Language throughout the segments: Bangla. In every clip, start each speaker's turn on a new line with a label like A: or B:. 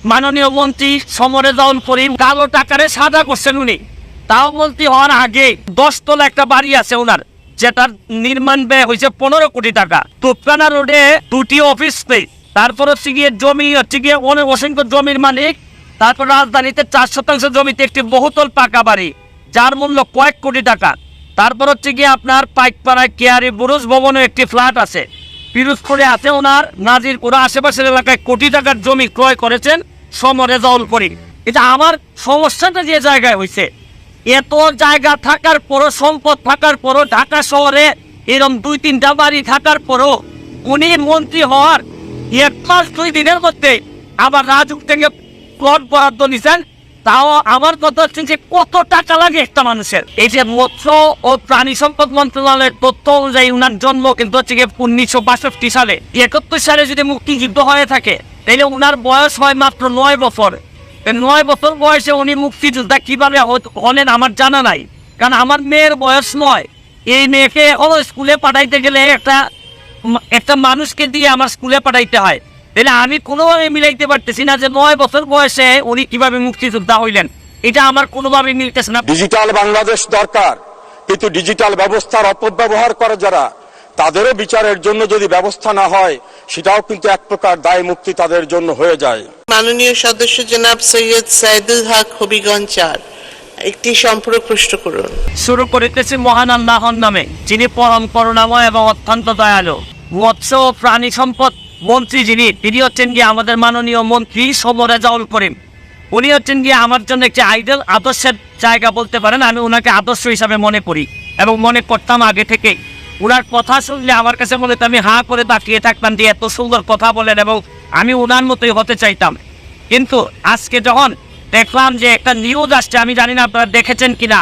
A: মাননীয় মন্ত্রী সমরেজাউল করিম কালো টাকারে সাদা করছেন উনি। তাও মন্ত্রী হওয়ার আগে 10 তলা একটা বাড়ি আছে ওনার, যেটার নির্মাণ ব্যয় হয়েছে 15 কোটি টাকা। তুপকানা রোডে 2টি অফিস স্পেস, তারপর হচ্ছে গিয়ে জমি হচ্ছে গিয়ে অসংখ্য জমির মালিক। তারপর রাজধানীতে 4 শতাংশ জমিতে একটি বহুতল পাকা বাড়ি, যার মূল্য কয়েক কোটি টাকা। তারপর হচ্ছে গিয়ে আপনার পাইকপাড়ায় কেয়ারি বুরুজ ভবনে একটি ফ্ল্যাট আছে। পিরোজপুরে আছে ওনার নাজিরপুরা, আশেপাশের এলাকায় কোটি টাকার জমি ক্রয় করেছেন সমরেজাউল করিম। এটা আমার সমস্যাটা যে জায়গায় হয়েছে, এত জায়গা থাকার পরও, সম্পদ থাকার পরও, ঢাকা শহরে এরকম 2-3টা বাড়ি থাকার পরও উনি মন্ত্রী হওয়ার 1 মাস 2 দিনের মধ্যে আবার রাজুক থেকে প্লট বরাদ্দ নিছেন। তাও আমার কথা হচ্ছে যে কত টাকা লাগে একটা মানুষের। এই যে মৎস্য ও প্রাণী সম্পদ মন্ত্রণালয়ের তথ্য অনুযায়ী উনার জন্ম কিন্তু হচ্ছে 1962 সালে। 71 সালে যদি মুক্তিযুদ্ধ হয়ে থাকে তাহলে উনার বয়স হয় মাত্র 9 বছর। 9 বছর বয়সে উনি মুক্তিযোদ্ধা কিভাবে হলেন আমার জানা নাই, কারণ আমার মেয়ের বয়স 9। এই মেয়েকে স্কুলে পাঠাইতে গেলে একটা মানুষকে দিয়ে আমার স্কুলে পাঠাইতে হয়। তাহলে আমি কোনোভাবে মিলাইতে পারতেছি না যে 9 বছর বয়সে উনি কিভাবে মুক্তিযোদ্ধা হইলেন। এটা আমার কোনোভাবে মিলতেছে না।
B: ডিজিটাল বাংলাদেশ দরকার, কিন্তু ডিজিটাল ব্যবস্থার অপব্যবহার করে যারা, তাদেরও বিচারের জন্য যদি ব্যবস্থা না হয়, সেটাও কিন্তু এক প্রকার দায় মুক্তি তাদের জন্য হয়ে যায়।
C: মাননীয় সদস্য জনাব সৈয়দ সাইদুল হক হবিগঞ্জ 4 একটি সম্পূরক প্রশ্ন করুন।
A: শুরু করিতেছি মহান আল্লাহর নামে, যিনি পরম করুণাময় এবং অত্যন্ত দয়ালু। মৎস্য ও প্রাণী সম্পদ মন্ত্রী তিনি হচ্ছেন গিয়ে আমাদের মাননীয় মন্ত্রী সমরেজাউল করিম। উনি হচ্ছেন গিয়ে আমার জন্য একটি আইডল, আদর্শের জায়গা বলতে পারেন। আমি ওনাকে আদর্শ হিসাবে মনে করি এবং মনে করতাম আগে থেকে। ওনার কথা শুনলে আমার কাছে মনে হতো আমি হাঁ করে তাকিয়ে থাকতাম যে এত সুন্দর কথা বলেন, এবং আমি ওনার মতোই হতে চাইতাম। কিন্তু আজকে যখন দেখলাম যে একটা নিউজ আসছে, আমি জানি না আপনারা দেখেছেন কিনা,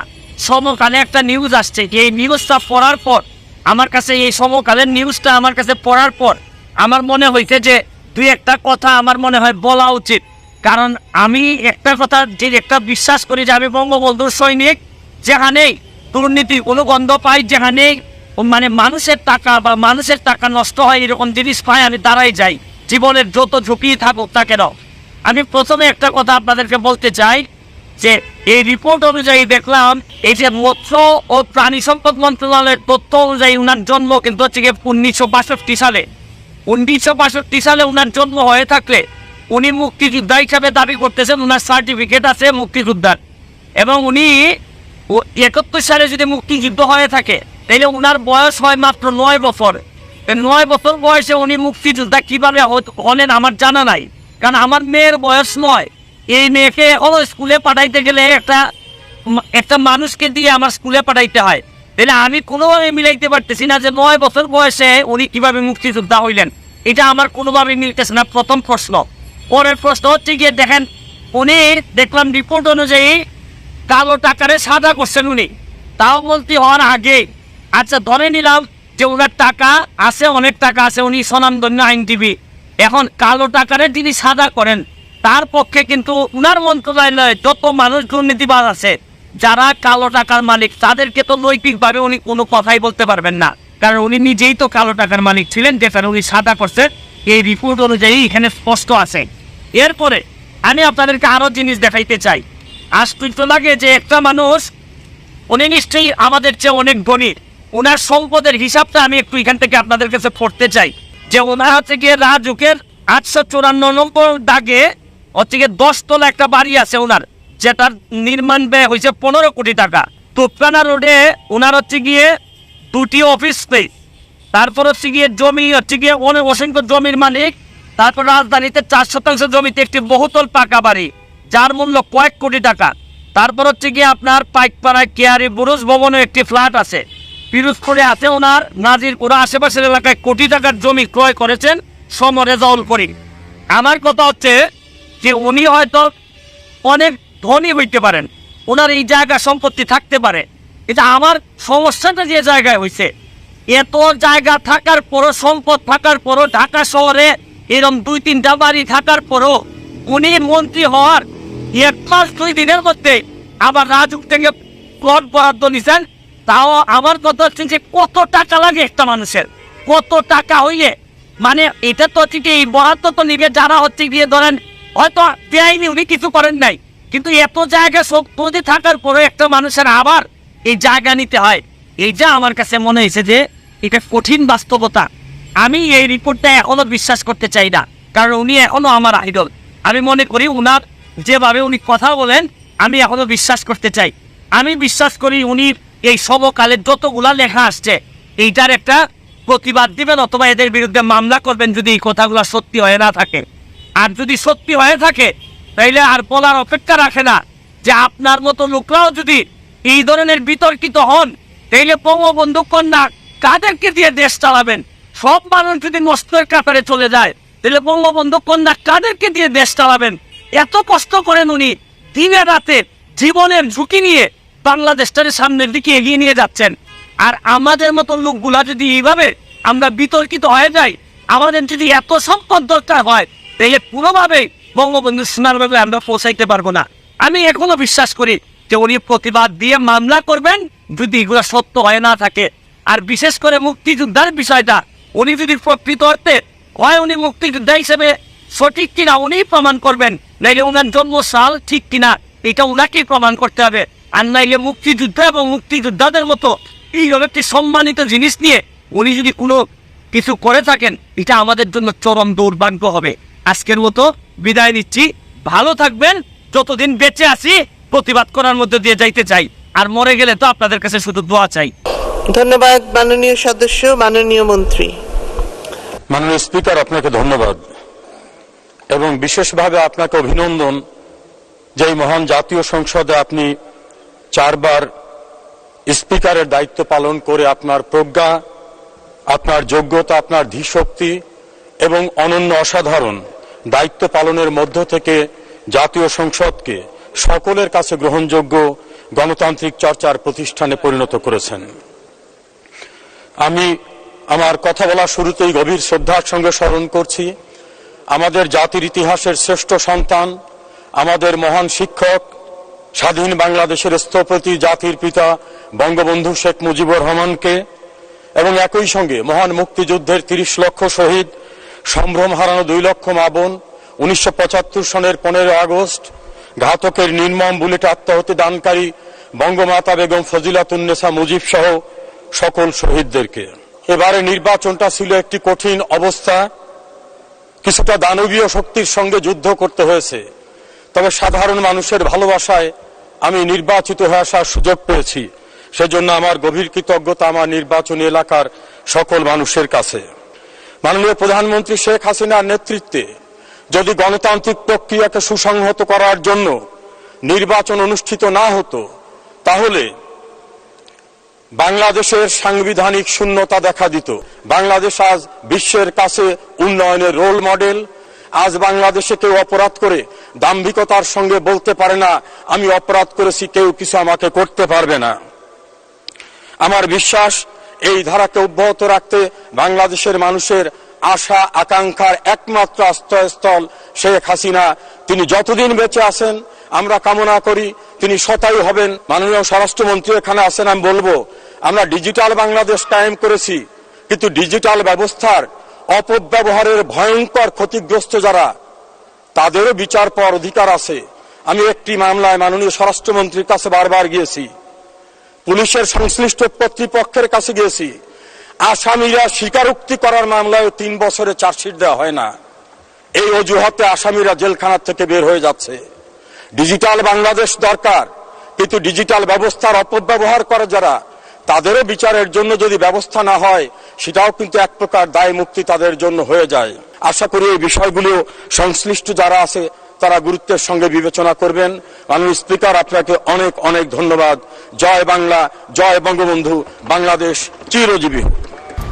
A: সমকালে একটা নিউজ আসছে। এই নিউজটা পড়ার পর আমার কাছে, এই সমকালের নিউজটা আমার কাছে পড়ার পর আমার মনে হয়েছে যে 2-1টা কথা আমার মনে হয় বলা উচিত। কারণ আমি একটা কথা যে একটা বিশ্বাস করি যে আমি বঙ্গবন্ধুর সৈনিক, যেখানেই দুর্নীতি কোনো গন্ধ পাই, যেখানেই মানে মানুষের টাকা নষ্ট হয় এরকম জিনিস পাই, আমি দাঁড়াই যাই, জীবনের যত ঝুঁকি থাকুক তা কেন। আমি প্রথমে একটা কথা আপনাদেরকে বলতে চাই যে এই রিপোর্ট অনুযায়ী দেখলাম এই যে মৎস্য ও প্রাণী সম্পদ মন্ত্রণালয়ের তথ্য অনুযায়ী উনার জন্ম কিন্তু হচ্ছে 1962 সালে। 1962 সালে উনার জন্ম হয়ে থাকলে উনি মুক্তিযোদ্ধা হিসাবে দাবি করতেছেন, উনার সার্টিফিকেট আছে মুক্তিযোদ্ধার। এবং উনি 71 সালে যদি মুক্তিযুদ্ধ হয়ে থাকে তাহলে উনার বয়স হয় মাত্র 9 বছর। 9 বছর বয়সে উনি মুক্তিযোদ্ধা কিভাবে হলেন আমার জানা নাই, কারণ আমার মেয়ের বয়স 9। এই মেয়েকে স্কুলে পাঠাইতে গেলে একটা মানুষকে দিয়ে আমার স্কুলে পাঠাইতে হয়। তাহলে আমি কোনোভাবে মিলাইতে পারতেছি না যে 9 বছর বয়সে উনি কিভাবে মুক্তিযোদ্ধা হইলেন। এটা আমার কোনোভাবে মিলতেছে না, প্রথম প্রশ্ন। পরের প্রশ্ন হচ্ছে গিয়ে দেখেন, উনি দেখলাম রিপোর্ট অনুযায়ী কালো টাকারে সাদা করছেন উনি, তাও মন্ত্রী হওয়ার আগে। আচ্ছা ধরে নিলাম যে ওনার টাকা আছে, অনেক টাকা আছে, উনি স্বনামধন্য আইনজীবী। এখন কালো টাকারে তিনি সাদা করেন, তার পক্ষে কিন্তু উনার মন্ত্রণালয়ে যত মানুষ দুর্নীতিবাজ আছে, যারা কালো টাকার মালিক, তাদেরকে তো নৈতিকভাবে উনি কোনো কথাই বলতে পারবেন না, কারণ উনি নিজেই তো কালো টাকার মালিক ছিলেন, যেটা উনি সাদা করছেন এই রিপোর্ট অনুযায়ী এখানে স্পষ্ট আছে। এরপরে আমি আপনাদেরকে আরো জিনিস দেখাইতে চাই। আশ্চর্য লাগে যে একটা মানুষ, উনি নিশ্চয়ই আমাদের চেয়ে অনেক ধনী, ওনার সম্পদের হিসাবটা আমি একটু এখান থেকে আপনাদের কাছে পড়তে চাই। যে ওনার হচ্ছে গিয়ে রাজুকের 854 নম্বর দাগে হচ্ছে গিয়ে 10 তলা একটা বাড়ি আছে ওনার, যেটার নির্মাণ ব্যয় হয়েছে 15 কোটি টাকা। তুপকানা রোডে ওনার হচ্ছে গিয়ে 2টি অফিস স্পেস, তারপর হচ্ছে গিয়ে জমি হচ্ছে গিয়ে অসংখ্য জমির মালিক। তারপর রাজধানীতে 4 শতাংশ জমিতে একটি বহুতল পাকা বাড়ি, যার মূল্য কয়েক কোটি টাকা। তারপর হচ্ছে গিয়ে আপনার পাইকপাড়ায় কেয়ারি বুরুজ ভবনে একটি ফ্ল্যাট আছে। পিরোজপুরে আছে ওনার নাজিরপুরা, আশেপাশের এলাকায় কোটি টাকার জমি ক্রয় করেছেন সমরেজাউল করিম। আমার কথা হচ্ছে যে উনি হয়তো অনেক ধনী হইতে পারেন, ওনার এই জায়গা সম্পত্তি থাকতে পারে। এটা আমার সমস্যাটা যে জায়গায় হয়েছে, এত জায়গা থাকার পরও, সম্পদ থাকার পরও, ঢাকা শহরে এরকম 2-3টা বাড়ি থাকার পরও উনি মন্ত্রী হওয়ার 1 মাস 2 দিনের মধ্যে আবার রাজুক থেকে প্লট বরাদ্দ নিছেন। তাও আমার কথা হচ্ছে যে কত টাকা লাগে একটা মানুষের, কত টাকা হইলে মানে এটা তো হচ্ছে কি এই বরাদ্দ তো নিবে যারা হচ্ছে গিয়ে ধরেন হয়তো বেআইনি উনি কিছু করেন নাই, কিন্তু এত জায়গা সম্পত্তি থাকার পরে একটা মানুষের আবার এই জায়গা নিতে হয়, এইটা আমার কাছে মনে হয়েছে যে এটা কঠিন বাস্তবতা। আমি এই রিপোর্টটা এখনো বিশ্বাস করতে চাই না, কারণ উনি এখনো আমার আইডল। আমি মনে করি উনার যেভাবে উনি কথা বলেন আমি এখনো বিশ্বাস করতে চাই। আমি বিশ্বাস করি উনি এই সমকালের যতগুলা লেখা আসছে এইটার একটা প্রতিবাদ দিবেন অথবা এদের বিরুদ্ধে মামলা করবেন যদি এই কথাগুলো সত্যি হয়ে না থাকে। আর যদি সত্যি হয়ে থাকে তাইলে আর বলার অপেক্ষা রাখে না যে আপনার মতো লোকরাও যদি এই ধরনের বিতর্কিত হন তাইলে বঙ্গবন্ধু কন্যা কাদেরকে দিয়ে দেশ চালাবেন? সব মানুষ যদি নষ্টের কাতারে চলে যায় তাহলে বঙ্গবন্ধু কন্যা কাদেরকে দিয়ে দেশ চালাবেন? এত কষ্ট করেন উনি, দিনে রাতে জীবনের ঝুঁকি নিয়ে বাংলাদেশটাকে সামনের দিকে এগিয়ে নিয়ে যাচ্ছেন। আর আমাদের মতো লোকগুলা যদি এইভাবে আমরা বিতর্কিত হয়ে যাই, আমাদের যদি এত সম্পদ দরকার হয় তাহলে পুরোভাবে বঙ্গবন্ধু সোনারভাবে আমরা পৌঁছাইতে পারবো না। আমি এখনো বিশ্বাস করি যে উনি প্রতিবাদ দিয়ে মামলা করবেন যদি এগুলো সত্য হয়ে না থাকে। আর বিশেষ করে মুক্তিযোদ্ধার বিষয়টা উনি যদি প্রকৃত অর্থে হয় উনি মুক্তিযোদ্ধা হিসেবে সঠিক কিনা উনি প্রমাণ করবেন, নাইলে ওনার জন্মসাল ঠিক কিনা এটা ওনাকেই প্রমাণ করতে হবে। আর নাইলে মুক্তিযুদ্ধ এবং মুক্তিযোদ্ধাদের মতো এই একটি সম্মানিত জিনিস নিয়ে উনি যদি কোনো কিছু করে থাকেন এটা আমাদের জন্য চরম দুর্ভাগ্য হবে। আজকের মতো বিদায় নিচ্ছি, ভালো থাকবেন। যতদিন বেঁচে আছি প্রতিবাদ করার মধ্যে দিয়ে যাইতে চাই, আর মরে গেলে তো আপনাদের কাছে শুধু দোয়া চাই।
C: ধন্যবাদ মাননীয় সদস্য, মাননীয় মন্ত্রী।
B: মাননীয় স্পিকার, আপনাকে ধন্যবাদ এবং বিশেষভাবে আপনাকে অভিনন্দন যে এই মহান জাতীয় সংসদে আপনি 4 বার স্পিকারের দায়িত্ব পালন করে আপনার প্রজ্ঞা, আপনার যোগ্যতা, আপনার ধীশক্তি এবং অনন্য অসাধারণ দায়িত্ব পালনের মধ্য থেকে জাতীয় সংসদকে সকলের কাছে গ্রহণযোগ্য গণতান্ত্রিক চর্চার প্রতিষ্ঠানে পরিণত করেছেন। আমি আমার কথা বলার শুরুতেই গভীর শ্রদ্ধার সঙ্গে স্মরণ করছি আমাদের জাতির ইতিহাসের শ্রেষ্ঠ সন্তান, আমাদের মহান শিক্ষক, স্বাধীন বাংলাদেশের স্থপতি, জাতির পিতা বঙ্গবন্ধু শেখ মুজিবুর রহমানকে, এবং একই সঙ্গে মহান মুক্তিযুদ্ধের 30 লক্ষ শহীদ, সম্ভ্রম হারানো 2 লক্ষ মা বোন, 1975 সনের 15 আগস্ট ঘাতকের নির্মম বুলেটে আত্মাহুতি দানকারী বঙ্গমাতা বেগম ফজিলাতুন্নেসা মুজিব সহ সকল শহীদদেরকে। এবারে নির্বাচনটা ছিল একটি কঠিন অবস্থা, কিছুটা দানবীয় শক্তির সঙ্গে যুদ্ধ করতে হয়েছে, তবে সাধারণ মানুষের ভালোবাসায় আমি নির্বাচিত হয়ে আসার সুযোগ পেয়েছি। সেজন্য আমার গভীর কৃতজ্ঞতা আমার নির্বাচনী এলাকার সকল মানুষের কাছে। মাননীয় প্রধানমন্ত্রী শেখ হাসিনার নেতৃত্বে যদি গণতান্ত্রিক প্রক্রিয়াকে সুসংহত করার জন্য নির্বাচন অনুষ্ঠিত না হতো তাহলে বাংলাদেশের সাংবিধানিক শূন্যতা দেখা দিত। বাংলাদেশ আজ বিশ্বের কাছে উন্নয়নের রোল মডেল। আজ বাংলাদেশে কেউ অপরাধ করে দাম্ভিকতার সঙ্গে বলতে পারে না আমি অপরাধ করেছি, কেউ কিছু আমাকে করতে পারবে না। আমার বিশ্বাস এই ধারাকে অব্যাহত রাখতে বাংলাদেশের মানুষের আশা আকাঙ্ক্ষার একমাত্র আশ্রয়স্থল শেখ হাসিনা। তিনি যতদিন বেঁচে আছেন আমরা কামনা করি তিনি শতায়ু হবেন। মাননীয় স্বরাষ্ট্রমন্ত্রী এখানে আছেন, আমি বলবো আমরা ডিজিটাল বাংলাদেশ কায়েম করেছি, কিন্তু ডিজিটাল ব্যবস্থার অপব্যবহারের ভয়ঙ্কর ক্ষতিগ্রস্ত যারা, তাদেরও বিচার পাওয়ার অধিকার আছে। আমি একটি মামলায় মাননীয় স্বরাষ্ট্রমন্ত্রীর কাছে বারবার গিয়েছি, পুলিশের সংশ্লিষ্ট কর্তৃপক্ষের কাছে গিয়েছি। আসামিরা স্বীকারোক্তি করার মামলায় 3 বছরে চার্জশিট দেওয়া হয় না। এই অজুহাতে আসামিরা জেলখানা থেকে বের হয়ে যাচ্ছে। ডিজিটাল বাংলাদেশ দরকার, কিন্তু ডিজিটাল ব্যবস্থার অপব্যবহার করে যারা, তাদেরও বিচারের জন্য যদি ব্যবস্থা না হয় সেটাও কিন্তু এক প্রকার দায় মুক্তি তাদের জন্য হয়ে যায়। আশা করি এই বিষয়গুলো সংশ্লিষ্ট যারা আছে তারা গুরুত্বের সঙ্গে বিবেচনা করবেন। মাননীয় স্পিকার, আপনাকে অনেক অনেক ধন্যবাদ। জয় বাংলা, জয় বঙ্গবন্ধু, বাংলাদেশ চিরজীবী।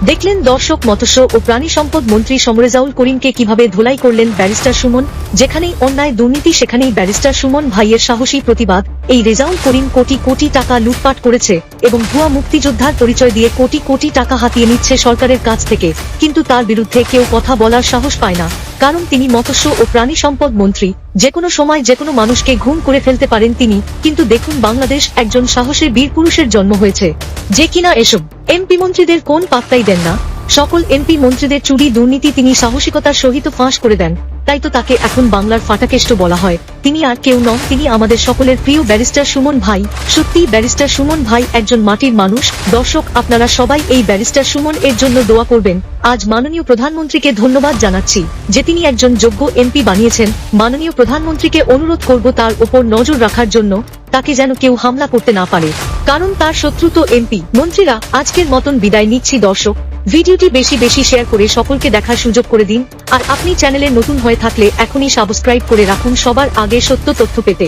D: দেখলেন দর্শক, মৎস্য ও প্রাণী সম্পদ মন্ত্রী সমরেজাউল করিমকে কিভাবে ধোলাই করলেন ব্যারিস্টার সুমন। যেখানেই অন্যায় দুর্নীতি সেখানেই ব্যারিস্টার সুমন ভাইয়ের সাহসী প্রতিবাদ। এই রেজাউল করিম কোটি কোটি টাকা লুটপাট করেছে এবং ভুয়া মুক্তিযোদ্ধার পরিচয় দিয়ে কোটি কোটি টাকা হাতিয়ে নিচ্ছে সরকারের কাছ থেকে, কিন্তু তার বিরুদ্ধে কেউ কথা বলার সাহস পায় না, কারণ তিনি মৎস্য ও প্রাণী সম্পদ মন্ত্রী। যেকোনো সময় যেকোনো মানুষকে ঘুম করে ফেলতে পারেন তিনি। কিন্তু দেখুন, বাংলাদেশ একজন সাহসী বীর পুরুষের জন্ম হয়েছে যে কিনা এসব এমপি মন্ত্রীদের কোন পাত্তাই দেন না। সকল এমপি মন্ত্রীদের চুরি দুর্নীতি তিনি সাহসিকতার সহিত ফাঁস করে দেন, তাই তো তাকে এখন বাংলার ফাটাকেষ্ট বলা হয়। তিনি আর কেউ নন, তিনি আমাদের সকলের প্রিয় ব্যারিস্টার সুমন ভাই। সত্যি ব্যারিস্টার সুমন ভাই একজন মাটির মানুষ। দর্শক, আপনারা সবাই এই ব্যারিস্টার সুমন এর জন্য দোয়া করবেন। আজ মাননীয় প্রধানমন্ত্রীকে ধন্যবাদ জানাচ্ছি যে তিনি একজন যোগ্য এমপি বানিয়েছেন। মাননীয় প্রধানমন্ত্রীকে অনুরোধ করব তার উপর নজর রাখার জন্য, তাকে যেন কেউ হামলা করতে না পারে, কারণ তার শত্রু তো এমপি মন্ত্রীরা। আজকের মতন বিদায় নিচ্ছি দর্শক। ভিডিওটি বেশি বেশি শেয়ার করে সকলকে দেখার সুযোগ করে দিন। আর আপনি চ্যানেলে নতুন হয়ে থাকলে এখনই সাবস্ক্রাইব করে রাখুন সবার আগে সত্য তথ্য পেতে।